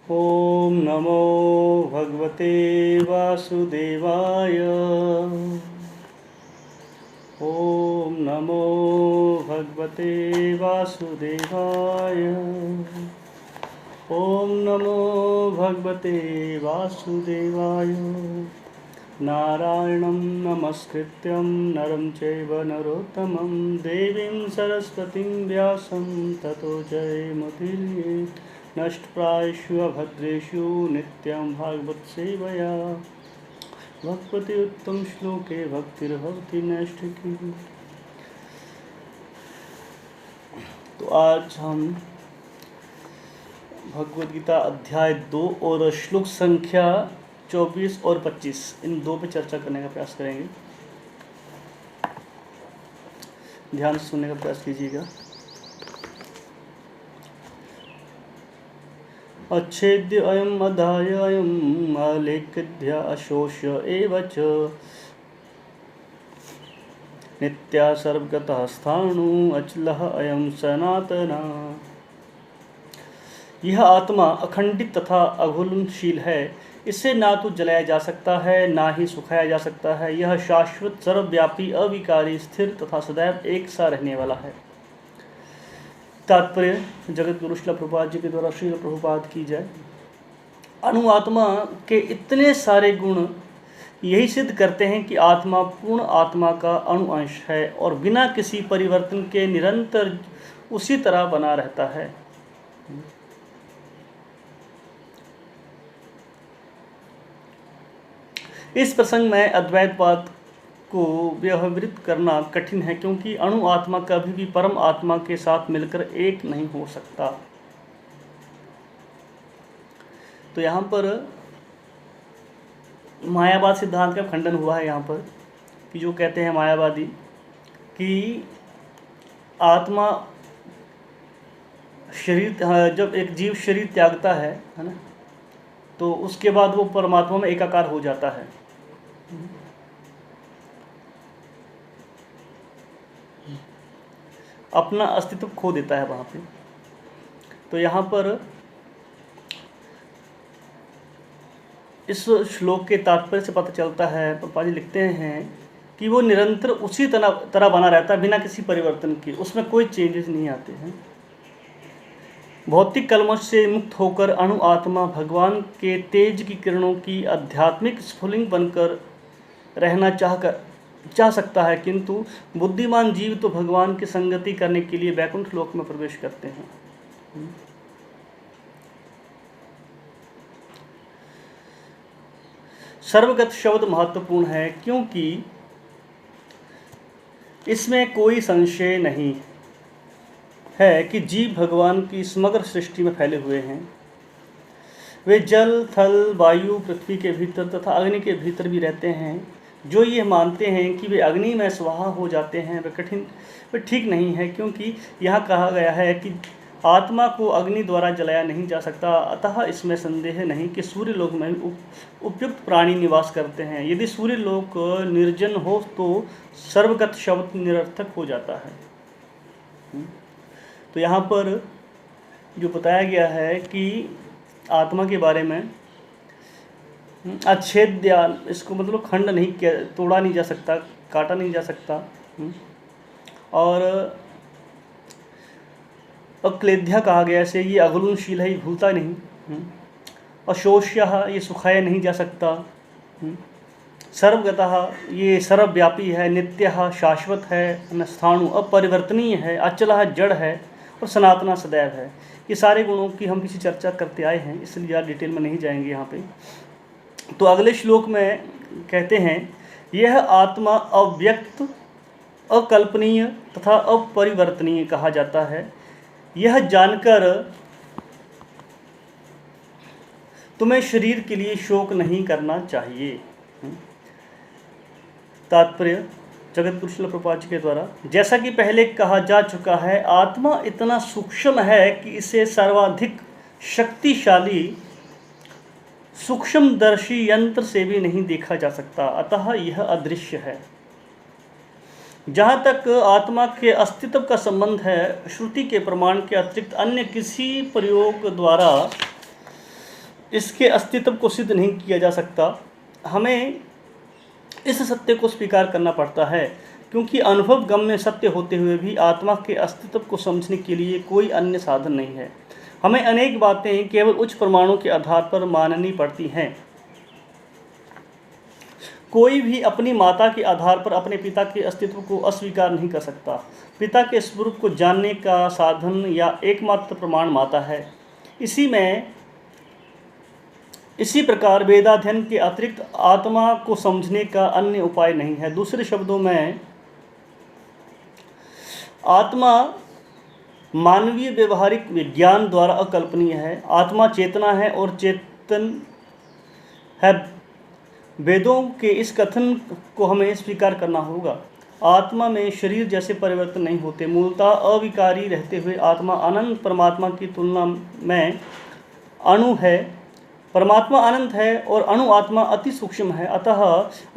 ओम नमो भगवते वासुदेवाय। ओम नमो भगवते वासुदेवाय। ओम नमो भगवते वासुदेवाय। नारायणं नमस्कृत्यं नरं चैव नरोत्तमं देवीं सरस्वतीं व्यासं ततो जयमुदीरयेत्। नष्टप्रायेषु अभद्रेषु नित्यं भागवत सेवया भगवती उत्तम श्लोके भक्तिर्भवति नैष्ठिकी। तो आज हम भगवद गीता अध्याय 2 और श्लोक संख्या 24 और 25 इन दो पे चर्चा करने का प्रयास करेंगे। ध्यान से सुनने का प्रयास कीजिएगा। अच्छेद्य अयम् अधाय अयम् आलेख्य अशोष्य एव च नित्या सर्वगतः स्थाणु अचलः अयम् सनातना। यह आत्मा अखंडित तथा अघुलनशील है। इसे ना तो जलाया जा सकता है ना ही सुखाया जा सकता है। यह शाश्वत सर्वव्यापी अविकारी स्थिर तथा सदैव एक सा रहने वाला है। तात्पर्य जगत गुरु श्रील प्रभुपाद जी के द्वारा श्रील प्रभुपाद की जाए। अणुआत्मा के इतने सारे गुण यही सिद्ध करते हैं कि आत्मा पूर्ण आत्मा का अणुअंश है और बिना किसी परिवर्तन के निरंतर उसी तरह बना रहता है। इस प्रसंग में अद्वैतवाद को व्यवहारित करना कठिन है, क्योंकि अणु आत्मा कभी भी परम आत्मा के साथ मिलकर एक नहीं हो सकता। तो यहाँ पर मायावाद सिद्धांत का खंडन हुआ है। यहाँ पर कि जो कहते हैं मायावादी कि आत्मा शरीर, जब एक जीव शरीर त्यागता है ना, तो उसके बाद वो परमात्मा में एकाकार हो जाता है। अपना अस्तित्व खो देता है वहाँ पे। तो यहाँ पर इस श्लोक के तात्पर्य से पता चलता है, पप्पा जी लिखते हैं कि वो निरंतर उसी तरह बना रहता है बिना किसी परिवर्तन के। उसमें कोई चेंजेस नहीं आते हैं। भौतिक कलमश से मुक्त होकर अणु आत्मा भगवान के तेज की किरणों की आध्यात्मिक स्फुलिंग बनकर रहना चाह सकता है, किंतु बुद्धिमान जीव तो भगवान की संगति करने के लिए वैकुंठ लोक में प्रवेश करते हैं। सर्वगत शब्द महत्वपूर्ण है, क्योंकि इसमें कोई संशय नहीं है कि जीव भगवान की समग्र सृष्टि में फैले हुए हैं। वे जल, थल, वायु, पृथ्वी के भीतर तथा अग्नि के भीतर भी रहते हैं। जो ये मानते हैं कि वे अग्नि में स्वाहा हो जाते हैं, वे ठीक नहीं है, क्योंकि यहाँ कहा गया है कि आत्मा को अग्नि द्वारा जलाया नहीं जा सकता। अतः इसमें संदेह नहीं कि सूर्य लोक में उपयुक्त प्राणी निवास करते हैं। यदि सूर्य लोक निर्जन हो तो सर्वगत शब्द निरर्थक हो जाता है। तो यहाँ पर जो बताया गया है कि आत्मा के बारे में अच्छेद्य, इसको मतलब खंड नहीं किया, तोड़ा नहीं जा सकता, काटा नहीं जा सकता। और अक्लेद्या कहा गया से ये अघुलनशील है, ये भूलता नहीं। अशोष्य, ये सुखाया नहीं जा सकता। सर्वगतः, ये सर्वव्यापी है। नित्यः, शाश्वत है। स्थाणु, अपरिवर्तनीय है। अचलः, जड़ है। और सनातना, सदैव है। ये सारे गुणों की हम किसी चर्चा करते आए हैं, इसलिए ज़्यादा डिटेल में नहीं जाएंगे यहाँ पे। तो अगले श्लोक में कहते हैं, यह आत्मा अव्यक्त, अकल्पनीय तथा अपरिवर्तनीय कहा जाता है। यह जानकर तुम्हें शरीर के लिए शोक नहीं करना चाहिए। तात्पर्य जगत गुरु श्रील प्रभुपाद जी के द्वारा, जैसा कि पहले कहा जा चुका है, आत्मा इतना सूक्ष्म है कि इसे सर्वाधिक शक्तिशाली सूक्ष्मदर्शी यंत्र से भी नहीं देखा जा सकता। अतः यह अदृश्य है। जहाँ तक आत्मा के अस्तित्व का संबंध है, श्रुति के प्रमाण के अतिरिक्त अन्य किसी प्रयोग द्वारा इसके अस्तित्व को सिद्ध नहीं किया जा सकता। हमें इस सत्य को स्वीकार करना पड़ता है, क्योंकि अनुभव गम्य सत्य होते हुए भी आत्मा के अस्तित्व को समझने के लिए कोई अन्य साधन नहीं है। हमें अनेक बातें केवल उच्च प्रमाणों के आधार पर माननी पड़ती हैं। कोई भी अपनी माता के आधार पर अपने पिता के अस्तित्व को अस्वीकार नहीं कर सकता। पिता के स्वरूप को जानने का साधन या एकमात्र प्रमाण माता है। इसी प्रकार वेदाध्ययन के अतिरिक्त आत्मा को समझने का अन्य उपाय नहीं है। दूसरे शब्दों में, आत्मा मानवीय व्यवहारिक विज्ञान द्वारा अकल्पनीय है। आत्मा चेतना है और चेतन है। वेदों के इस कथन को हमें स्वीकार करना होगा। आत्मा में शरीर जैसे परिवर्तन नहीं होते। मूलतः अविकारी रहते हुए आत्मा अनंत परमात्मा की तुलना में अणु है। परमात्मा अनंत है और अणु आत्मा अति सूक्ष्म है। अतः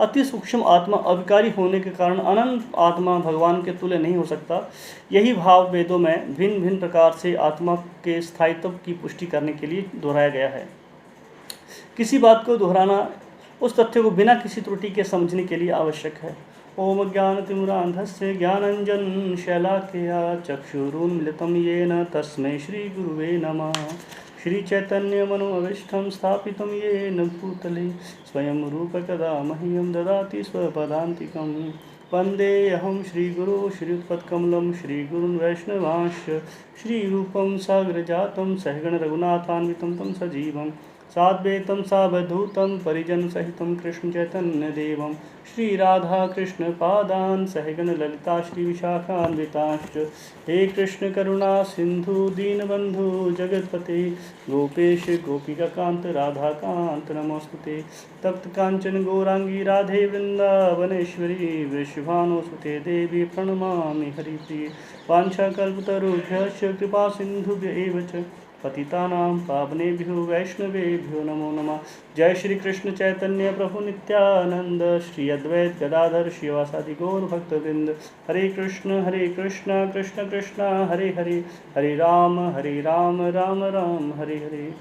अति सूक्ष्म आत्मा अविकारी होने के कारण अनंत आत्मा भगवान के तुल्य नहीं हो सकता। यही भाव वेदों में भिन्न भिन्न प्रकार से आत्मा के स्थायित्व की पुष्टि करने के लिए दोहराया गया है। किसी बात को दोहराना उस तथ्य को बिना किसी त्रुटि के समझने के लिए आवश्यक है। ओम ज्ञानतिमिरान्धस्य ज्ञानाञ्जन शलाकया चक्षुरुन्मिलितं येन तस्मै श्री गुरुवे नमः। श्री चैतन्य मनोभीष्टं स्थापितं येन भूतले स्वयं रूप कदा मह्यं ददाति स्वपदान्तिकं। वन्देऽहं श्रीगुरो श्रीयुतपत्कमलं श्रीगुरुन् वैष्णवांश्च श्रीरूपं साग्रजातं सहगण रघुनाथान्वितं तं सजीवं साद्वैतं सावधूतं परिजनसहितं कृष्ण चैतन्यदेवं श्रीराधा कृष्णपादान् सहगण ललिता श्रीविशाखान्वितांश्च। हे कृष्ण करुणा सिंधु दीनबंधु जगत्पते गोपेश गोपिकाकांत राधाकांत नमोस्तुते। तप्त कांचन गौरांगी राधे वृंदावनेश्वरी वृषभानुसुते देवी प्रणमामि हरिप्रिये। वाञ्छाकल्पतरुभ्यश्च कृपा सिंधुभ्य एव च पतितानां पावनेभ्यो वैष्णवेभ्यो नमो नमः। जय श्री कृष्ण चैतन्य प्रभु नित्यानंद श्री अद्वैत गदाधर श्रीवासादि गौर भक्तवृंद। हरे कृष्ण कृष्ण कृष्ण हरे हरे, हरे राम राम राम हरे हरे।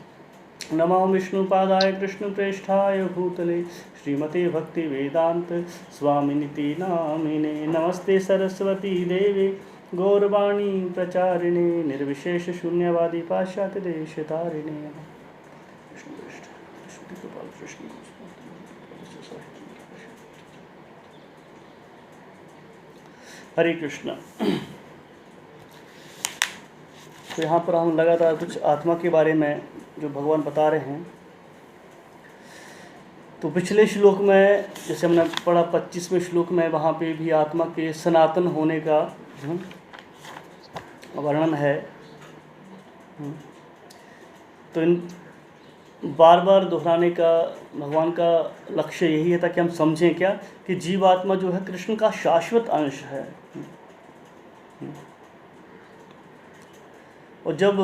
नमो विष्णुपादाय कृष्ण प्रेष्ठाय भूतले श्रीमते भक्ति वेदांत स्वामिनिति नामिने। नमस्ते सरस्वती देवे गौरवाणी प्रचारिणे निर्विशेष शून्यवादी पाश्चात्य देश तारिणे। हरे कृष्ण। तो यहाँ पर हम लगातार कुछ आत्मा के बारे में जो भगवान बता रहे हैं। तो पिछले श्लोक में जैसे हमने पढ़ा 25वें श्लोक में, वहाँ पे भी आत्मा के सनातन होने का वर्णन है। तो इन बार बार दोहराने का भगवान का लक्ष्य यही है ताकि हम समझें क्या कि जीवात्मा जो है कृष्ण का शाश्वत अंश है। और जब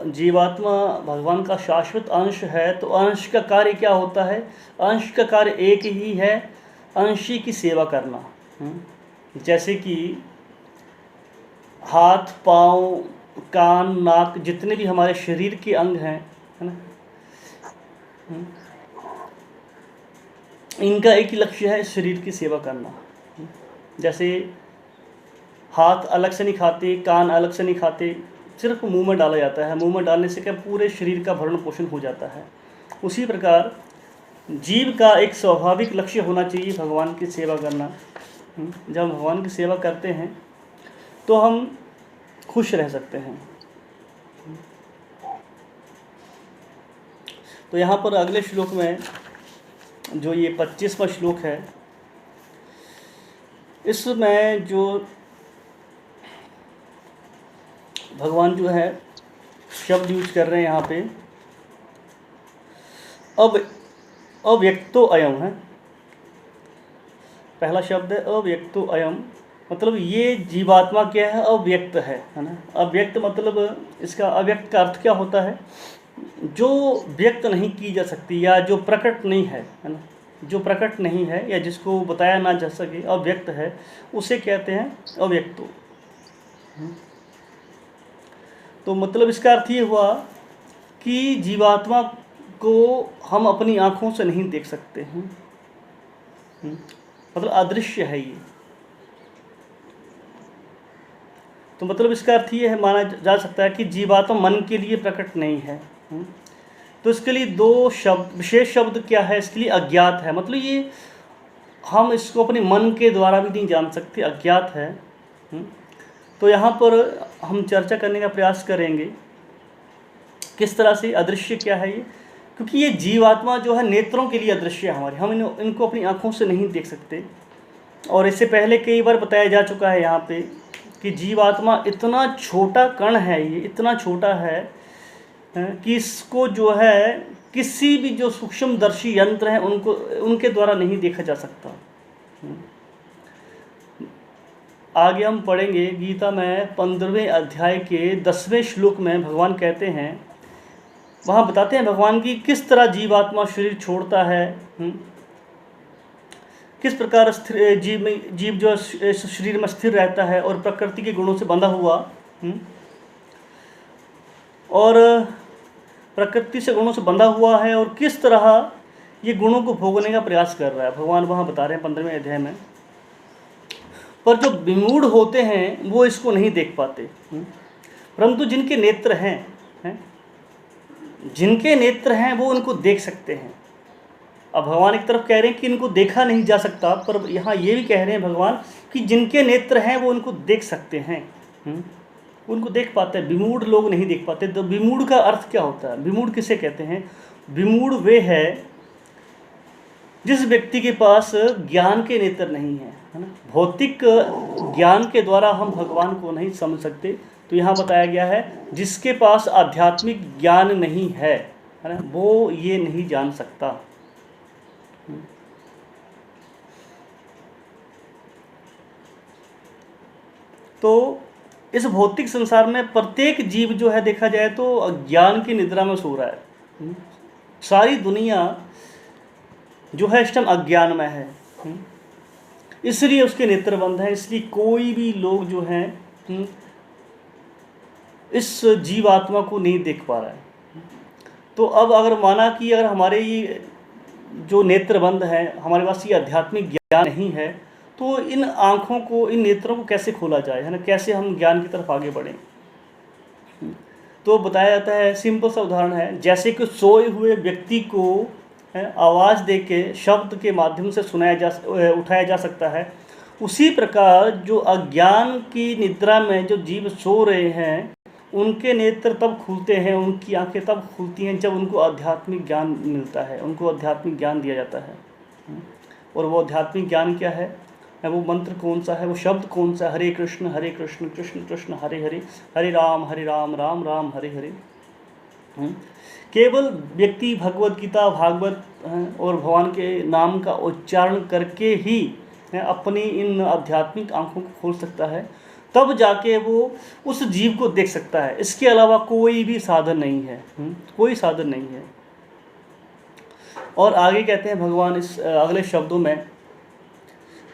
जीवात्मा भगवान का शाश्वत अंश है तो अंश का कार्य क्या होता है? अंश का कार्य एक ही है, अंशी की सेवा करना। जैसे कि हाथ, पाँव, कान, नाक, जितने भी हमारे शरीर के अंग हैं, है ना, इनका एक ही लक्ष्य है, शरीर की सेवा करना। जैसे हाथ अलग से नहीं खाते, कान अलग से नहीं खाते, सिर्फ मुंह में डाला जाता है। मुंह में डालने से क्या पूरे शरीर का भरण पोषण हो जाता है। उसी प्रकार जीव का एक स्वाभाविक लक्ष्य होना चाहिए भगवान की सेवा करना। जब भगवान की सेवा करते हैं तो हम खुश रह सकते हैं। तो यहाँ पर अगले श्लोक में जो ये 25वां श्लोक है, इसमें जो भगवान जो है शब्द यूज कर रहे हैं यहाँ पे, अव्यक्तो अयम है। पहला शब्द है अव्यक्तो अयम, मतलब ये जीवात्मा क्या है? अव्यक्त है ना। अव्यक्त मतलब इसका अव्यक्त का अर्थ क्या होता है? जो व्यक्त नहीं की जा सकती या जो प्रकट नहीं है ना, जो प्रकट नहीं है या जिसको बताया ना जा सके, अव्यक्त है, उसे कहते हैं अव्यक्तो। तो मतलब इसका अर्थ ये हुआ कि जीवात्मा को हम अपनी आँखों से नहीं देख सकते हैं। मतलब अदृश्य है ये। तो मतलब इसका अर्थ ये है, माना जा सकता है कि जीवात्मा मन के लिए प्रकट नहीं है। तो इसके लिए दो शब्द, विशेष शब्द क्या है इसके लिए? अज्ञात है। मतलब ये हम इसको अपने मन के द्वारा भी नहीं जान सकते, अज्ञात है। तो यहाँ पर हम चर्चा करने का प्रयास करेंगे किस तरह से अदृश्य क्या है ये, क्योंकि ये जीवात्मा जो है नेत्रों के लिए अदृश्य है हमारे, हम इनको अपनी आँखों से नहीं देख सकते। और इससे पहले कई बार बताया जा चुका है यहाँ पे कि जीवात्मा इतना छोटा कण है, ये इतना छोटा है कि इसको जो है किसी भी जो सूक्ष्मदर्शी यंत्र हैं उनके द्वारा नहीं देखा जा सकता। आगे हम पढ़ेंगे गीता में 15वें अध्याय के 10वें श्लोक में भगवान कहते हैं, वहाँ बताते हैं भगवान की किस तरह जीवात्मा शरीर छोड़ता है, किस प्रकार स्थिर जीव जो शरीर में स्थिर रहता है और प्रकृति के गुणों से बंधा हुआ, और प्रकृति से गुणों से बंधा हुआ है और किस तरह ये गुणों को भोगने का प्रयास कर रहा है। भगवान वहाँ बता रहे हैं 15वें अध्याय में। पर जो विमूढ़ होते हैं वो इसको नहीं देख पाते, परंतु जिनके नेत्र हैं जिनके नेत्र हैं वो उनको देख सकते हैं। अब भगवान एक तरफ कह रहे हैं कि इनको देखा नहीं जा सकता, पर यहाँ ये भी कह रहे हैं भगवान कि जिनके नेत्र हैं वो उनको देख सकते हैं, उनको देख पाते हैं। विमूढ़ लोग नहीं देख पाते। तो विमूढ़ का अर्थ क्या होता है? विमूढ़ किसे कहते हैं? विमूढ़ वे है जिस व्यक्ति के पास ज्ञान के नेत्र नहीं है ना। भौतिक ज्ञान के द्वारा हम भगवान को नहीं समझ सकते। तो यहाँ बताया गया है जिसके पास आध्यात्मिक ज्ञान नहीं है ना, वो ये नहीं जान सकता। तो इस भौतिक संसार में प्रत्येक जीव जो है देखा जाए तो अज्ञान की निद्रा में सो रहा है। सारी दुनिया जो है इस टाइम अज्ञान में है, इसलिए उसके नेत्र बंद हैं। इसलिए कोई भी लोग जो हैं इस जीवात्मा को नहीं देख पा रहा है। तो अब अगर माना कि अगर हमारे ये जो नेत्र बंद हैं, हमारे पास ये आध्यात्मिक ज्ञान नहीं है, तो इन आँखों को, इन नेत्रों को कैसे खोला जाए, है ना, कैसे हम ज्ञान की तरफ आगे बढ़ें। तो बताया जाता है, सिंपल सा उदाहरण है, जैसे कि सोए हुए व्यक्ति को आवाज़ दे के शब्द के माध्यम से उठाया जा सकता है, उसी प्रकार जो अज्ञान की निद्रा में जो जीव सो रहे हैं उनके नेत्र तब खुलते हैं, उनकी आंखें तब खुलती हैं जब उनको आध्यात्मिक ज्ञान मिलता है, उनको आध्यात्मिक ज्ञान दिया जाता है। और वो आध्यात्मिक ज्ञान क्या है, वो मंत्र कौन सा है, वो शब्द कौन सा? हरे कृष्ण कृष्ण कृष्ण हरे हरे, हरे राम राम राम हरे हरे। केवल व्यक्ति भगवत गीता, भागवत और भगवान के नाम का उच्चारण करके ही अपनी इन आध्यात्मिक आंखों को खोल सकता है, तब जाके वो उस जीव को देख सकता है। इसके अलावा कोई भी साधन नहीं है, कोई साधन नहीं है। और आगे कहते हैं भगवान इस अगले शब्दों में,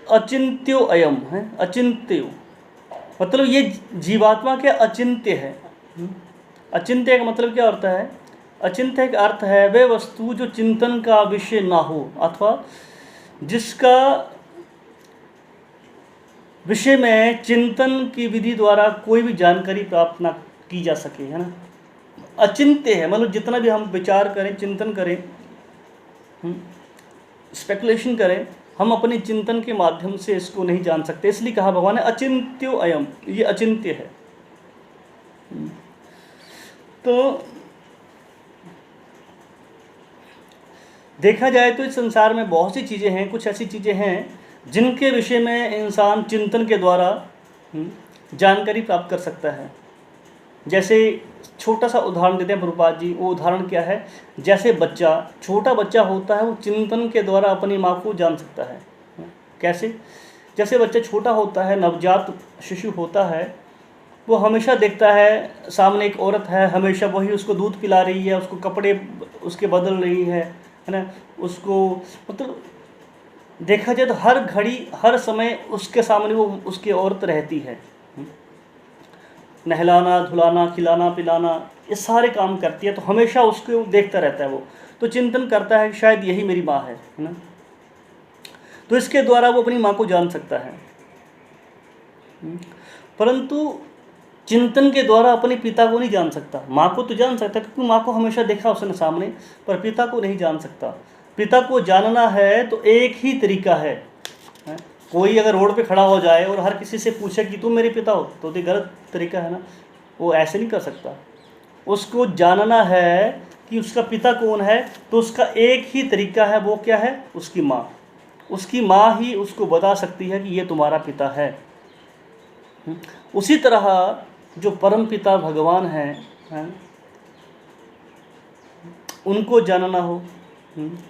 अचिंत्यो अयम है। अचिंत्यो मतलब ये जीवात्मा क्या अचिंत्य है। अचिंत्य का मतलब क्या होता है? अचिंत्य का अर्थ है वे वस्तु जो चिंतन का विषय ना हो, अथवा जिसका विषय में चिंतन की विधि द्वारा कोई भी जानकारी प्राप्त ना की जा सके, है ना। अचिंत्य है मतलब जितना भी हम विचार करें, चिंतन करें, स्पेकुलेशन करें, हम अपने चिंतन के माध्यम से इसको नहीं जान सकते। इसलिए कहा भगवान ने अचिंत्यो अयम, ये अचिंत्य है। तो देखा जाए तो इस संसार में बहुत सी चीज़ें हैं, कुछ ऐसी चीज़ें हैं जिनके विषय में इंसान चिंतन के द्वारा जानकारी प्राप्त कर सकता है। जैसे छोटा सा उदाहरण देते हैं प्रभुपाद जी। वो उदाहरण क्या है? जैसे बच्चा, छोटा बच्चा होता है, वो चिंतन के द्वारा अपनी माँ को जान सकता है। कैसे? जैसे बच्चा छोटा होता है, नवजात शिशु होता है, वो हमेशा देखता है सामने एक औरत है, हमेशा वही उसको दूध पिला रही है, उसको कपड़े उसके बदल रही है ना, उसको मतलब देखा जाए तो हर घड़ी हर समय उसके सामने वो उसकी औरत रहती है। नहलाना, धुलाना, खिलाना, पिलाना, ये सारे काम करती है, तो हमेशा उसको देखता रहता है वो। तो चिंतन करता है कि शायद यही मेरी माँ है ना। तो इसके द्वारा वो अपनी माँ को जान सकता है। परंतु चिंतन के द्वारा अपने पिता को नहीं जान सकता। माँ को तो जान सकता क्योंकि माँ को हमेशा देखा उसने सामने, पर पिता को नहीं जान सकता। पिता को जानना है तो एक ही तरीका है। कोई अगर रोड पे खड़ा हो जाए और हर किसी से पूछे कि तुम मेरे पिता हो, तो ये गलत तरीका है ना, वो ऐसे नहीं कर सकता। उसको जानना है कि उसका पिता कौन है, तो उसका एक ही तरीका है, वो क्या है, उसकी माँ। उसकी माँ ही उसको बता सकती है कि ये तुम्हारा पिता है। उसी तरह जो परम पिता भगवान हैं, उनको जानना हो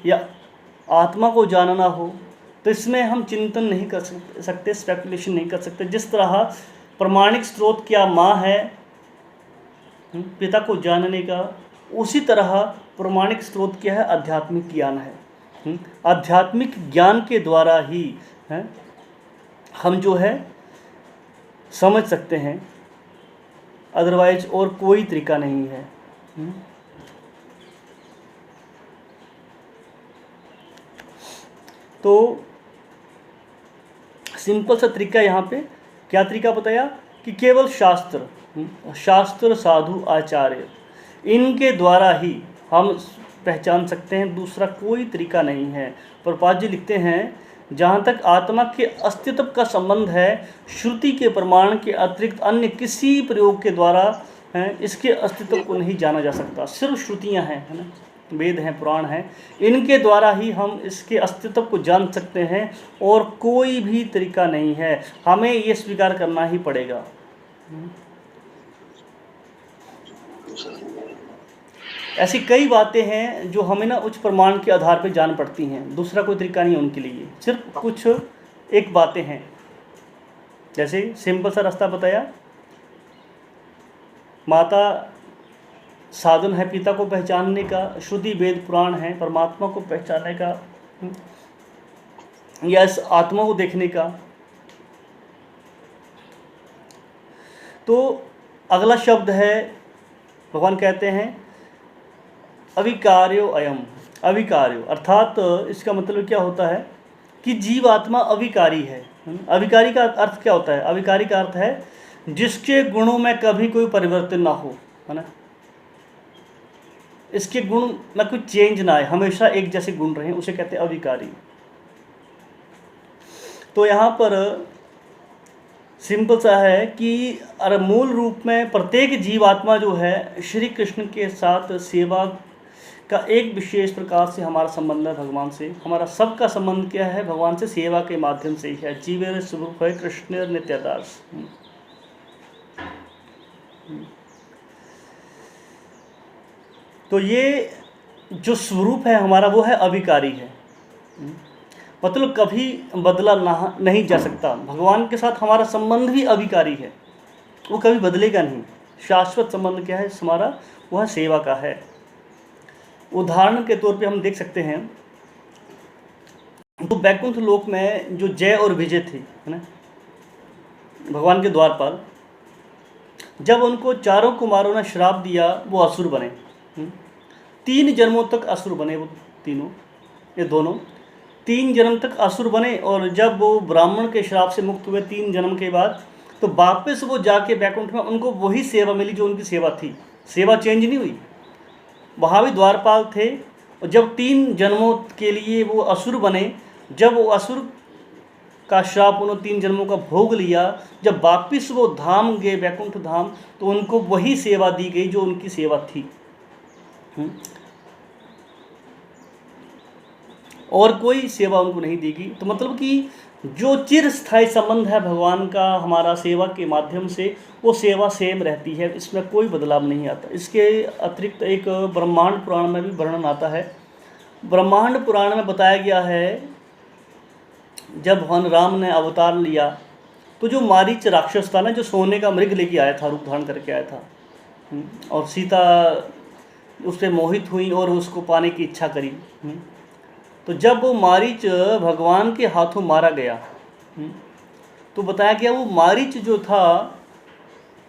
या आत्मा को जानना हो, तो इसमें हम चिंतन नहीं कर सकते, स्पेकुलेशन नहीं कर सकते। जिस तरह प्रमाणिक स्रोत क्या माँ है पिता को जानने का, उसी तरह प्रमाणिक स्रोत क्या है, आध्यात्मिक ज्ञान है। आध्यात्मिक ज्ञान के द्वारा ही हम जो है समझ सकते हैं, अदरवाइज और कोई तरीका नहीं है। तो सिंपल सा तरीका यहाँ पे क्या तरीका बताया कि केवल शास्त्र साधु आचार्य, इनके द्वारा ही हम पहचान सकते हैं, दूसरा कोई तरीका नहीं है। प्रभुपाद जी लिखते हैं, जहाँ तक आत्मा के अस्तित्व का संबंध है, श्रुति के प्रमाण के अतिरिक्त अन्य किसी प्रयोग के द्वारा इसके अस्तित्व को नहीं जाना जा सकता। सिर्फ श्रुतियाँ हैं, है ना, वेद हैं, पुराण हैं, इनके द्वारा ही हम इसके अस्तित्व को जान सकते हैं, और कोई भी तरीका नहीं है। हमें ये स्वीकार करना ही पड़ेगा। ऐसी कई बातें हैं जो हमें ना उच्च प्रमाण के आधार पर जान पड़ती हैं, दूसरा कोई तरीका नहीं है उनके लिए, सिर्फ कुछ एक बातें हैं। जैसे सिंपल सा रास्ता बताया, माता साधन है पिता को पहचानने का, श्रुति वेद पुराण है परमात्मा को पहचानने का या इस आत्मा को देखने का। तो अगला शब्द है, भगवान कहते हैं अविकार्यो अयम। अविकार्यो अर्थात इसका मतलब क्या होता है कि जीव आत्मा अविकारी है। अविकारी का अर्थ क्या होता है? अविकारी का अर्थ है जिसके गुणों में कभी कोई परिवर्तन ना हो, है ना, इसके गुण में कोई चेंज ना आए, हमेशा एक जैसे गुण रहे, उसे कहते हैं अविकारी। तो यहाँ पर सिंपल सा है कि मूल रूप में प्रत्येक जीवात्मा जो है श्री कृष्ण के साथ सेवा का एक विशेष प्रकार से हमारा संबंध है भगवान से। हमारा सबका संबंध क्या है? भगवान से सेवा के माध्यम से ही है। जीवेर स्वरूप है कृष्ण नित्यदास। तो ये जो स्वरूप है हमारा वो है अविकारी है, मतलब कभी बदला नहीं जा सकता। भगवान के साथ हमारा संबंध भी अविकारी है, वो कभी बदलेगा नहीं। शाश्वत संबंध क्या है हमारा? वह सेवा का है। उदाहरण के तौर पे हम देख सकते हैं, तो वैकुंठ लोक में जो जय और विजय थे, है ना, भगवान के द्वारपाल, जब उनको चारों कुमारों ने श्राप दिया वो असुर बने। 3 जन्मों तक असुर बने वो तीनों, ये दोनों 3 जन्म तक असुर बने। और जब वो ब्राह्मण के श्राप से मुक्त हुए 3 जन्म के बाद, तो वापस वो जाके वैकुंठ में उनको वही सेवा मिली जो उनकी सेवा थी। सेवा चेंज नहीं हुई, वहाँ भी द्वारपाल थे। और जब 3 जन्मों के लिए वो असुर बने, जब वो असुर का श्राप उन्होंने 3 जन्मों का भोग लिया, जब वापिस वो धाम गए वैकुंठ धाम, तो उनको वही सेवा दी गई जो उनकी सेवा थी। और कोई सेवा उनको नहीं दी गई। तो मतलब कि जो चिरस्थायी संबंध है भगवान का हमारा सेवा के माध्यम से, वो सेवा सेम रहती है, इसमें कोई बदलाव नहीं आता। इसके अतिरिक्त एक ब्रह्मांड पुराण में भी वर्णन आता है। ब्रह्मांड पुराण में बताया गया है, जब भगवान राम ने अवतार लिया, तो जो मारीच राक्षस था ना, जो सोने का मृग लेके आया था, रूप धारण करके आया था, और सीता उस पर मोहित हुई और उसको पाने की इच्छा करी। तो जब वो मारीच भगवान के हाथों मारा गया, तो बताया गया वो मारीच जो था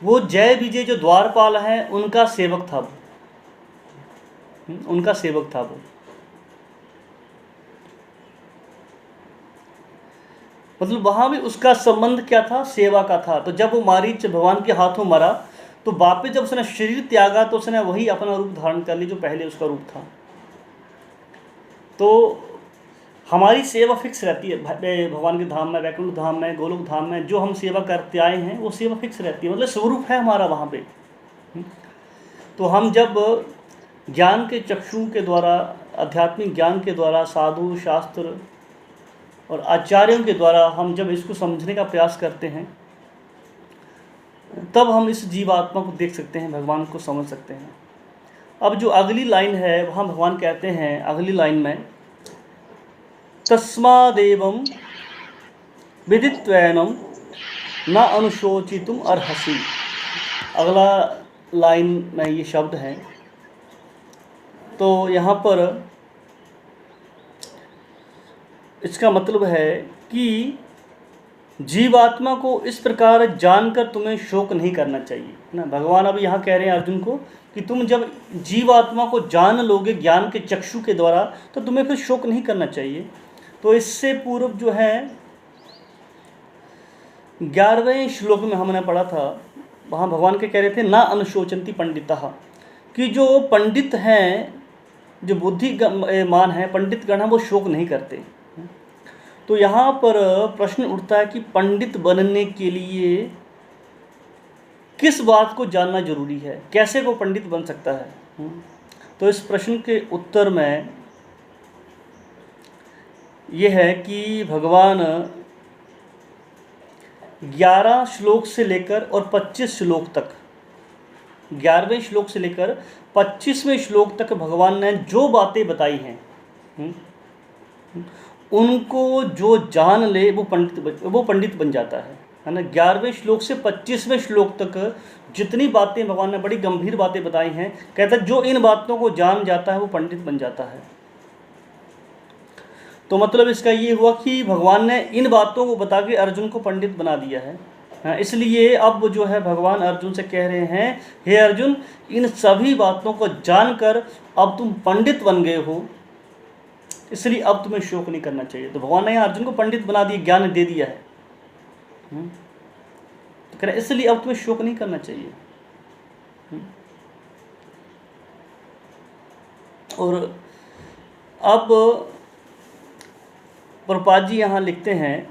वो जय विजय जो द्वारपाल हैं उनका सेवक था, उनका सेवक था वो। मतलब वहाँ भी उसका संबंध क्या था, सेवा का था। तो जब वो मारीच भगवान के हाथों मरा तो वापस जब उसने शरीर त्यागा तो उसने वही अपना रूप धारण कर लिया जो पहले उसका रूप था। तो हमारी सेवा फिक्स रहती है भगवान के धाम में, वैकुंठ धाम में, गोलोक धाम में जो हम सेवा करते आए हैं वो सेवा फिक्स रहती है, मतलब स्वरूप है हमारा वहाँ पे। तो हम जब ज्ञान के चक्षु के द्वारा, आध्यात्मिक ज्ञान के द्वारा, साधु शास्त्र और आचार्यों के द्वारा हम जब इसको समझने का प्रयास करते हैं तब हम इस जीवात्मा को देख सकते हैं, भगवान को समझ सकते हैं। अब जो अगली लाइन है वहाँ भगवान कहते हैं अगली लाइन में, तस्मादेवं विदित्वैनं न अनुशोचितुम अर्हसि। अगला लाइन में ये शब्द हैं। तो यहाँ पर इसका मतलब है कि जीवात्मा को इस प्रकार जानकर तुम्हें शोक नहीं करना चाहिए ना। भगवान अब यहाँ कह रहे हैं अर्जुन को कि तुम जब जीवात्मा को जान लोगे ज्ञान के चक्षु के द्वारा तो तुम्हें फिर शोक नहीं करना चाहिए। तो इससे पूर्व जो है 11वें श्लोक में हमने पढ़ा था, वहाँ भगवान के कह रहे थे ना अनुशोचंती पंडितः, कि जो पंडित हैं, जो बुद्धिमान हैं, पंडित गण हैं, वो शोक नहीं करते। तो यहाँ पर प्रश्न उठता है कि पंडित बनने के लिए किस बात को जानना जरूरी है, कैसे वो पंडित बन सकता है। तो इस प्रश्न के उत्तर में यह है कि भगवान 11 श्लोक से लेकर और 25 श्लोक तक, 11वें श्लोक से लेकर 25वें श्लोक तक भगवान ने जो बातें बताई हैं उनको जो जान ले वो पंडित बन जाता है ना। 11वें श्लोक से 25वें श्लोक तक जितनी बातें भगवान ने बड़ी गंभीर बातें बताई हैं, कहता है जो इन बातों को जान जाता है वो पंडित बन जाता है। तो मतलब इसका ये हुआ कि भगवान ने इन बातों को बता के अर्जुन को पंडित बना दिया है। इसलिए अब जो है भगवान अर्जुन से कह रहे हैं, हे अर्जुन, इन सभी बातों को जानकर अब तुम पंडित बन गए हो, इसलिए अब तुम्हें शोक नहीं करना चाहिए। तो भगवान ने अर्जुन को पंडित बना दिया, ज्ञान दे दिया है, तो कह रहे इसलिए अब तुम्हें शोक नहीं करना चाहिए। और अब प्रभुपाद जी यहाँ लिखते हैं,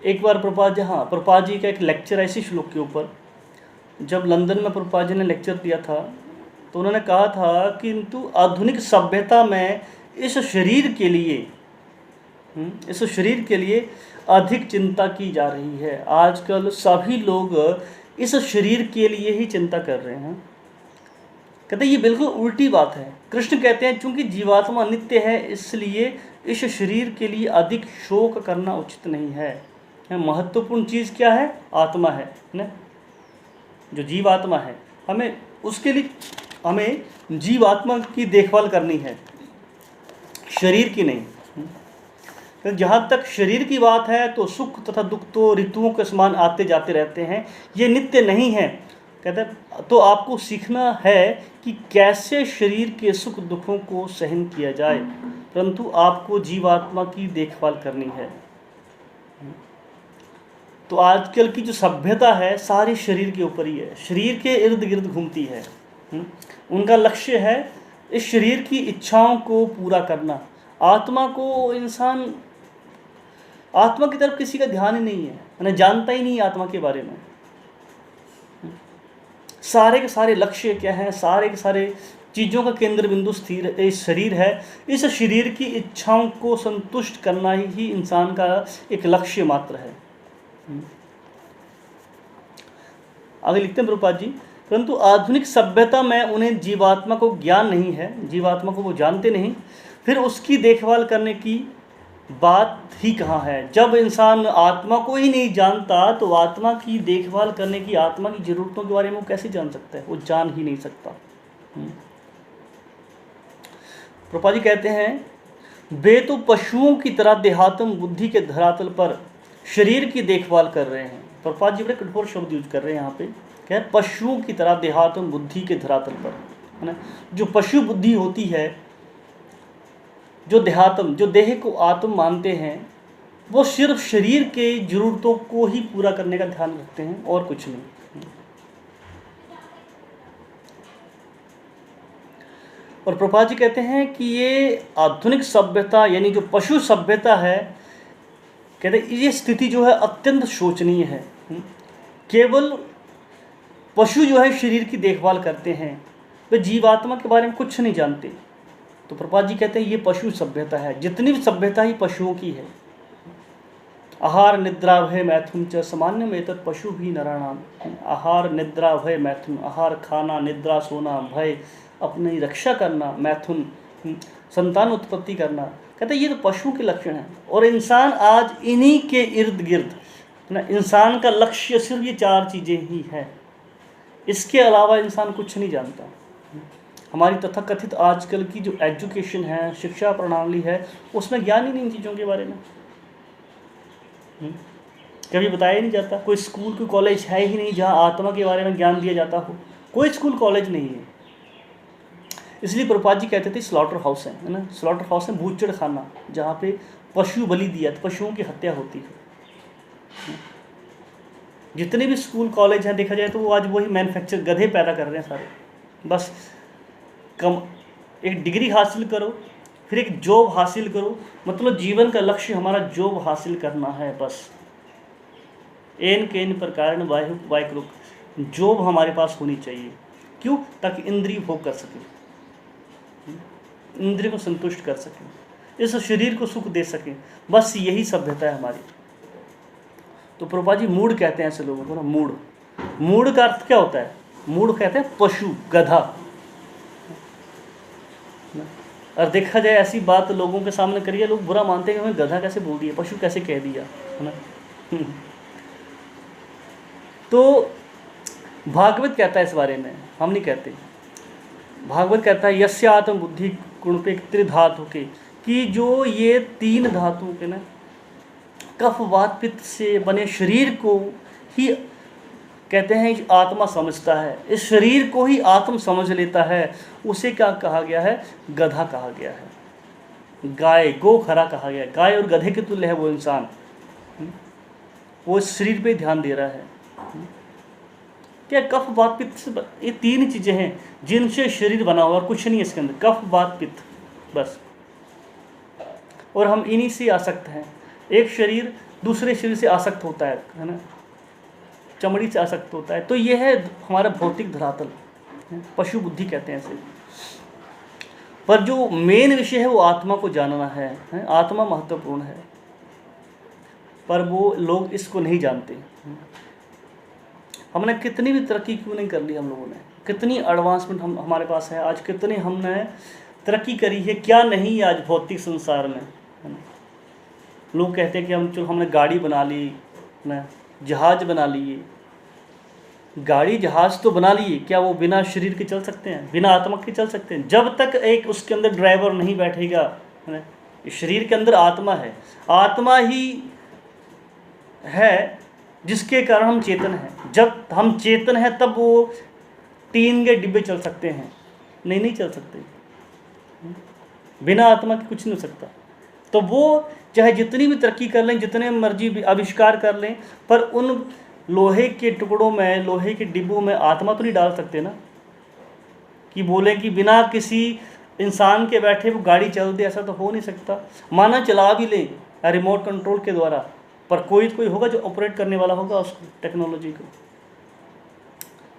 एक बार प्रभुपाद जी का एक लेक्चर है इसी श्लोक के ऊपर। जब लंदन में प्रभुपाद जी ने लेक्चर दिया था तो उन्होंने कहा था किंतु आधुनिक सभ्यता में इस शरीर के लिए अधिक चिंता की जा रही है। आजकल सभी लोग इस शरीर के लिए ही चिंता कर रहे हैं। कहते ये बिल्कुल उल्टी बात है। कृष्ण कहते हैं चूंकि जीवात्मा नित्य है इसलिए इस शरीर के लिए अधिक शोक करना उचित नहीं है। महत्वपूर्ण चीज़ क्या है? आत्मा है ना, जो जीवात्मा है। हमें उसके लिए जीवात्मा की देखभाल करनी है, शरीर की नहीं। तो जहाँ तक शरीर की बात है तो सुख तथा दुख तो ऋतुओं के समान आते जाते रहते हैं, ये नित्य नहीं है। कहते हैं तो आपको सीखना है कि कैसे शरीर के सुख दुखों को सहन किया जाए, परंतु आपको जीवात्मा की देखभाल करनी है। तो आजकल की जो सभ्यता है सारी शरीर के ऊपर ही है, शरीर के इर्द गिर्द घूमती है। उनका लक्ष्य है इस शरीर की इच्छाओं को पूरा करना। आत्मा को इंसान, आत्मा की तरफ किसी का ध्यान ही नहीं है, मैंने जानता ही नहीं आत्मा के बारे में। सारे के सारे लक्ष्य क्या हैं, सारे के सारे चीज़ों का केंद्र बिंदु स्थिर इस शरीर है। इस शरीर की इच्छाओं को संतुष्ट करना ही इंसान का एक लक्ष्य मात्र है। आगे लिखते हैं प्रभुपाद जी, परंतु आधुनिक सभ्यता में उन्हें जीवात्मा को ज्ञान नहीं है, जीवात्मा को वो जानते नहीं, फिर उसकी देखभाल करने की बात ही कहाँ है। जब इंसान आत्मा को ही नहीं जानता तो आत्मा की देखभाल करने की, आत्मा की ज़रूरतों के बारे में वो कैसे जान सकता है? वो जान ही नहीं सकता। प्रभुपाद जी कहते हैं वे तो पशुओं की तरह देहात्म बुद्धि के धरातल पर शरीर की देखभाल कर रहे हैं। प्रभुपाद जी बड़े कठोर शब्द यूज कर रहे हैं यहाँ पे, क्या है? पशुओं की तरह देहात्म बुद्धि के धरातल पर, है ना। जो पशु बुद्धि होती है, जो देहात्म, जो देह को आत्म मानते हैं, वो सिर्फ शरीर के ज़रूरतों को ही पूरा करने का ध्यान रखते हैं और कुछ नहीं। और प्रभुपाद जी कहते हैं कि ये आधुनिक सभ्यता यानी जो पशु सभ्यता है, कहते हैं ये स्थिति जो है अत्यंत शोचनीय है। केवल पशु जो है शरीर की देखभाल करते हैं, वे जीवात्मा के बारे में कुछ नहीं जानते। तो प्रभुपाद जी कहते हैं ये पशु सभ्यता है, जितनी भी सभ्यता ही पशुओं की है। आहार निद्रा भय मैथुन च सामान्य में तत् पशु भी नराणाम। आहार निद्रा भय मैथुन, आहार खाना, निद्रा सोना, भय अपनी रक्षा करना, मैथुन संतान उत्पत्ति करना, कहते हैं ये तो पशुओं के लक्षण हैं। और इंसान आज इन्हीं के इर्द गिर्द ना, इंसान का लक्ष्य सिर्फ ये 4 चीज़ें ही हैं, इसके अलावा इंसान कुछ नहीं जानता। हमारी तथाकथित आजकल की जो एजुकेशन है, शिक्षा प्रणाली है, उसमें ज्ञान ही नहीं इन चीज़ों के बारे में, कभी बताया ही नहीं जाता। कोई स्कूल कोई कॉलेज है ही नहीं जहाँ आत्मा के बारे में ज्ञान दिया जाता हो, कोई स्कूल कॉलेज नहीं है। इसलिए प्रभुपाद जी कहते थे स्लॉटर हाउस है ना, स्लॉटर हाउस है बूचड़ खाना, जहाँ पे पशु बलि दिया, पशुओं की हत्या होती है। जितने भी स्कूल कॉलेज हैं देखा जाए तो वो आज वही मैन्युफैक्चर गधे पैदा कर रहे हैं सारे। बस एक डिग्री हासिल करो, फिर एक जॉब हासिल करो, मतलब जीवन का लक्ष्य हमारा जॉब हासिल करना है बस। एन केन प्रकार वायक जॉब हमारे पास होनी चाहिए। क्यों? ताकि इंद्रिय भोग कर सके, इंद्रिय को संतुष्ट कर सके, इस शरीर को सुख दे सके, बस यही सभ्यता है हमारी। तो प्रभुपाद जी मूढ़ कहते हैं ऐसे लोगों को ना, मूढ़। मूढ़ का अर्थ क्या होता है? मूढ़ कहते हैं पशु, गधा। और देखा जाए ऐसी बात लोगों के सामने करिए, लोग बुरा मानते हैं कि हमें गधा कैसे बोल दिया, पशु कैसे कह दिया, है ना। तो भागवत कहता है इस बारे में, हम नहीं कहते। भागवत कहता है यस्य आत्म बुद्धि गुण पे त्रिधातु के, कि जो ये 3 धातुओं के ना कफ वात पित्त से बने शरीर को ही कहते हैं आत्मा समझता है, इस शरीर को ही आत्म समझ लेता है, उसे क्या कहा गया है? गधा कहा गया है, गाय गो खरा कहा गया है। गाय और गधे के तुल्य है वो इंसान, वो इस शरीर पे ध्यान दे रहा है। क्या कफ वात पित्त से ये 3 चीज़ें हैं जिनसे शरीर बना हुआ, और कुछ नहीं है इसके अंदर, कफ वात पित्त बस। और हम इन्हीं से आसक्त हैं। एक शरीर दूसरे शरीर से आसक्त होता है ना, चमड़ी से आसक्त होता है। तो ये है हमारा भौतिक धरातल, पशु बुद्धि कहते हैं इसे। पर जो मेन विषय है वो आत्मा को जानना है। आत्मा महत्वपूर्ण है, पर वो लोग इसको नहीं जानते। हमने कितनी भी तरक्की क्यों नहीं कर ली, हम लोगों ने कितनी एडवांसमेंट हमारे पास है आज, कितनी हमने तरक्की करी है, क्या नहीं आज भौतिक संसार में, है ना। लोग कहते हैं कि हमने गाड़ी बना ली ना, जहाज बना लिए। गाड़ी जहाज तो बना लिए, क्या वो बिना शरीर के चल सकते हैं, बिना आत्मा के चल सकते हैं? जब तक एक उसके अंदर ड्राइवर नहीं बैठेगा, है ना। शरीर के अंदर आत्मा है, आत्मा ही है जिसके कारण हम चेतन हैं। जब हम चेतन हैं तब वो 3 के डिब्बे चल सकते हैं, नहीं चल सकते। बिना आत्मा के कुछ नहीं हो सकता। तो वो चाहे जितनी भी तरक्की कर लें, जितने मर्जी भी आविष्कार कर लें, पर उन लोहे के टुकड़ों में, लोहे के डिब्बों में आत्मा तो नहीं डाल सकते ना, कि बोलें कि बिना किसी इंसान के बैठे वो गाड़ी चल दे, ऐसा तो हो नहीं सकता। माना चला भी लें रिमोट कंट्रोल के द्वारा, पर कोई होगा जो ऑपरेट करने वाला होगा उस टेक्नोलॉजी को।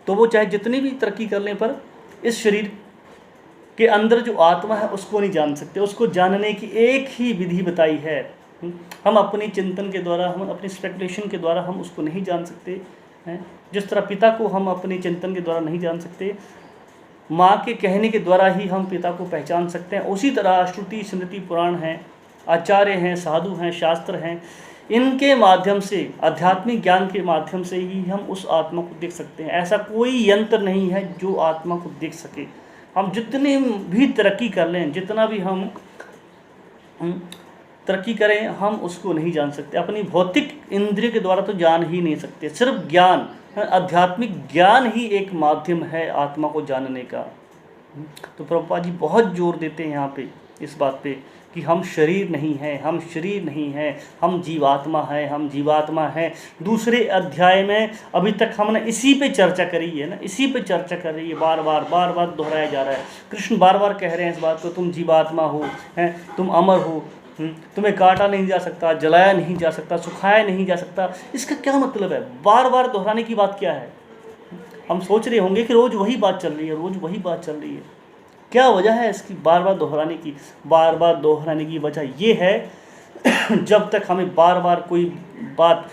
तो वो चाहे जितनी भी तरक्की कर लें, पर इस शरीर के अंदर जो आत्मा है उसको नहीं जान सकते। उसको जानने की एक ही विधि बताई है, हम अपनी चिंतन के द्वारा, हम अपनी स्पेकुलेशन के द्वारा हम उसको नहीं जान सकते हैं। जिस तरह पिता को हम अपने चिंतन के द्वारा नहीं जान सकते, माँ के कहने के द्वारा ही हम पिता को पहचान सकते हैं, उसी तरह श्रुति स्मृति पुराण हैं, आचार्य हैं, साधु हैं, शास्त्र हैं, इनके माध्यम से, आध्यात्मिक ज्ञान के माध्यम से ही हम उस आत्मा को देख सकते हैं। ऐसा कोई यंत्र नहीं है जो आत्मा को देख सके। हम जितनी भी तरक्की कर लें, जितना भी हम तरक्की करें, हम उसको नहीं जान सकते। अपनी भौतिक इंद्रिय के द्वारा तो जान ही नहीं सकते। सिर्फ ज्ञान, आध्यात्मिक ज्ञान ही एक माध्यम है आत्मा को जानने का। तो प्रभुपाद जी बहुत जोर देते हैं यहाँ पे इस बात पे कि हम शरीर नहीं हैं, हम शरीर नहीं हैं, हम जीवात्मा हैं, हम जीवात्मा हैं। दूसरे अध्याय में अभी तक हमने इसी पे चर्चा करी है ना, इसी पे चर्चा कर रही है, बार बार दोहराया जा रहा है। कृष्ण बार बार कह रहे हैं इस बात को, तुम जीवात्मा हो, हैं, तुम अमर हो, तुम्हें काटा नहीं जा सकता, जलाया नहीं जा सकता, सुखाया नहीं जा सकता। इसका क्या मतलब है? बार बार दोहराने की बात क्या है? हम सोच रहे होंगे कि रोज़ वही बात चल रही है, रोज़ वही बात चल रही है। क्या वजह है इसकी बार बार दोहराने की? बार बार दोहराने की वजह ये है जब तक हमें बार बार कोई बात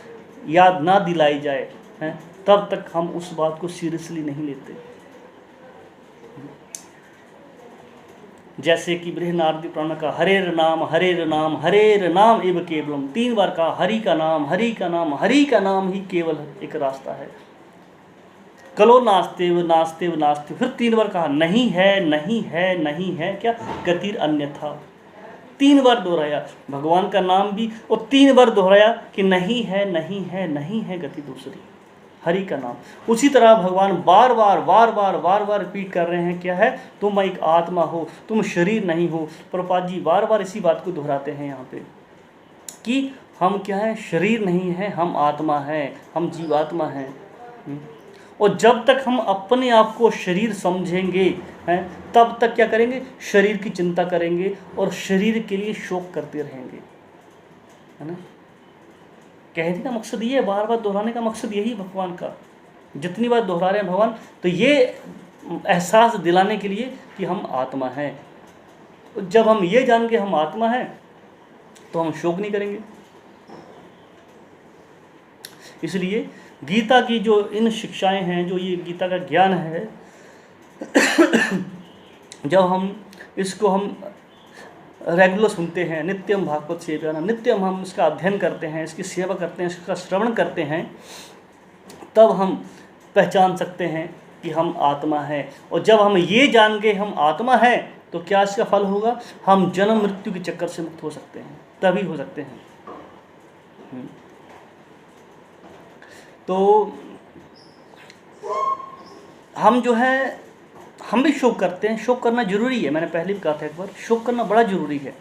याद ना दिलाई जाए, हैं, तब तक हम उस बात को सीरियसली नहीं लेते। जैसे कि बृहन्नारदी पुराण का हरेर नाम हरेर नाम हरेर नाम एव केवलम, 3 बार कहा हरि का नाम हरि का नाम हरि का नाम ही केवल एक रास्ता है। कलो नास्तेव नास्तेव नास्तेव, फिर 3 बार कहा नहीं है नहीं है नहीं है, क्या गतिर अन्यथा, 3 बार दोहराया भगवान का नाम भी, और 3 बार दोहराया कि नहीं है नहीं है नहीं है गति दूसरी, हरि का नाम। उसी तरह भगवान बार बार रिपीट कर रहे हैं, क्या है? तुम एक आत्मा हो, तुम शरीर नहीं हो। प्रभुपाद जी बार बार इसी बात को दोहराते हैं यहाँ पे कि हम क्या है? शरीर नहीं है, हम आत्मा हैं, हम जीवात्मा हैं। और जब तक हम अपने आप को शरीर समझेंगे, हैं, तब तक क्या करेंगे? शरीर की चिंता करेंगे और शरीर के लिए शोक करते रहेंगे, है ना। कहने का मकसद ये है, बार बार दोहराने का मकसद यही भगवान का। जितनी बार दोहरा रहे हैं भगवान, तो ये एहसास दिलाने के लिए कि हम आत्मा हैं। जब हम ये जान के हम आत्मा हैं तो हम शोक नहीं करेंगे। इसलिए गीता की जो इन शिक्षाएं हैं, जो ये गीता का ज्ञान है, जब हम इसको हम रेगुलर सुनते हैं, नित्यम भागवत सेवा, नित्यम हम इसका अध्ययन करते हैं, इसकी सेवा करते हैं, इसका श्रवण करते हैं, तब हम पहचान सकते हैं कि हम आत्मा हैं। और जब हम ये जान के हम आत्मा हैं, तो क्या इसका फल होगा? हम जन्म मृत्यु के चक्कर से मुक्त हो सकते हैं, तभी हो सकते हैं। तो हम जो है, हम भी शोक करते हैं। शोक करना जरूरी है, मैंने पहले भी कहा था एक बार, शोक करना बड़ा जरूरी है।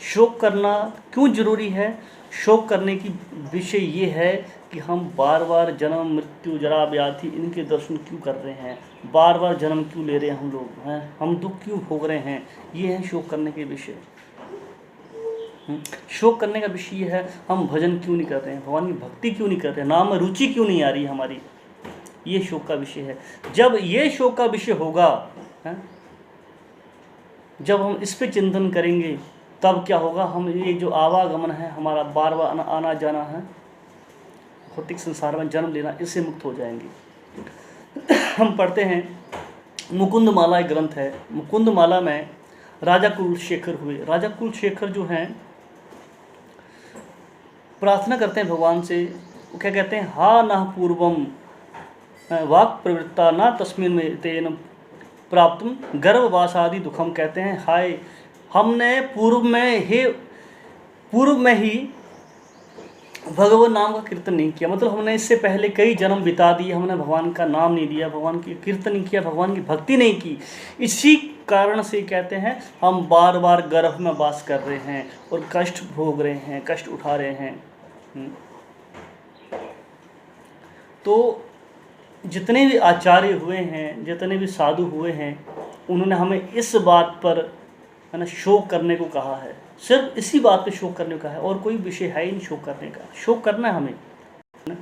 शोक करना क्यों जरूरी है? शोक करने की विषय ये है कि हम बार बार जन्म मृत्यु जरा व्याधि इनके दर्शन क्यों कर रहे हैं, बार बार जन्म क्यों ले रहे हैं हम लोग, हैं, हम दुख क्यों भोग रहे हैं। ये है शोक करने के विषय। शोक करने का विषय ये है, हम भजन क्यों नहीं कर रहे हैं, भगवान की भक्ति क्यों नहीं कर रहे हैं, नाम में रुचि क्यों नहीं आ रही हमारी। ये शोक का विषय है। जब ये शोक का विषय होगा, है, जब हम इस पे चिंतन करेंगे, तब क्या होगा? हम ये जो आवागमन है हमारा, बार बार आना जाना है, भौतिक संसार में जन्म लेना, इससे मुक्त हो जाएंगे। हम पढ़ते हैं मुकुंद माला, एक ग्रंथ है। मुकुंद माला में राजा कुलशेखर हुए। राजा कुलशेखर जो हैं, प्रार्थना करते हैं भगवान से। वो क्या कहते हैं? हा न पूर्वम वाक प्रवृत्ता न तस्मिन में तेन प्राप्तम गर्भवासादि दुखम। कहते हैं, हाय, हमने पूर्व में ही भगवान नाम का कीर्तन नहीं किया। मतलब हमने इससे पहले कई जन्म बिता दिए, हमने भगवान का नाम नहीं लिया, भगवान की कीर्तन नहीं किया, भगवान की भक्ति नहीं की। इसी कारण से कहते हैं हम बार बार गर्भ में वास कर रहे हैं और कष्ट भोग रहे हैं, कष्ट उठा रहे हैं। तो जितने भी आचार्य हुए हैं, जितने भी साधु हुए हैं, उन्होंने हमें इस बात पर, है ना, शोक करने को कहा है। सिर्फ इसी बात पे शोक करने को कहा है, और कोई विषय है ही नहीं शोक करने का। शोक करना है हमें, है ना,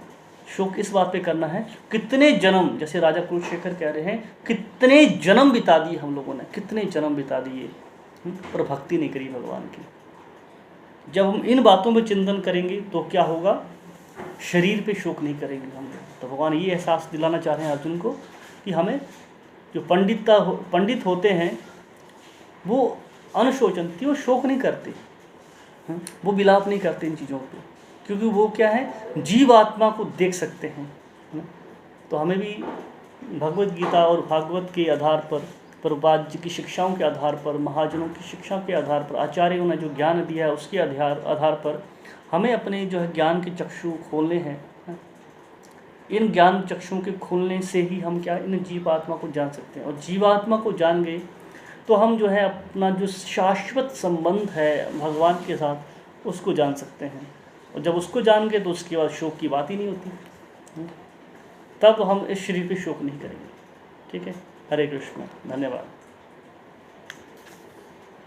शोक इस बात पे करना है, कितने जन्म, जैसे राजा कुलशेखर कह रहे हैं, कितने जन्म बिता दिए हम लोगों ने, कितने जन्म बिता दिए, पर भक्ति नहीं करी भगवान की। जब हम इन बातों पर चिंतन करेंगे तो क्या होगा? शरीर पे शोक नहीं करेंगे हम लोग। तो भगवान ये एहसास दिलाना चाह रहे हैं अर्जुन को कि हमें, जो पंडित होते हैं, वो अनुशोचनती, वो शोक नहीं करते, वो विलाप नहीं करते इन चीज़ों पे, क्योंकि वो क्या है? जीवात्मा को देख सकते हैं। तो हमें भी भगवत गीता और भागवत के आधार पर, प्रभुपाद जी की शिक्षाओं के आधार पर, महाजनों की शिक्षा के आधार पर, आचार्यों ने जो ज्ञान दिया है उसके आधार पर हमें अपने जो है ज्ञान के चक्षु खोलने हैं। इन ज्ञान चक्षुओं के खोलने से ही हम क्या, इन जीवात्मा को जान सकते हैं। और जीवात्मा को जान गए तो हम जो है अपना जो शाश्वत संबंध है भगवान के साथ उसको जान सकते हैं। और जब उसको जान गए तो उसके बाद शोक की बात ही नहीं होती। तब हम इस शरीर पे शोक नहीं करेंगे। ठीक है, हरे कृष्ण, धन्यवाद।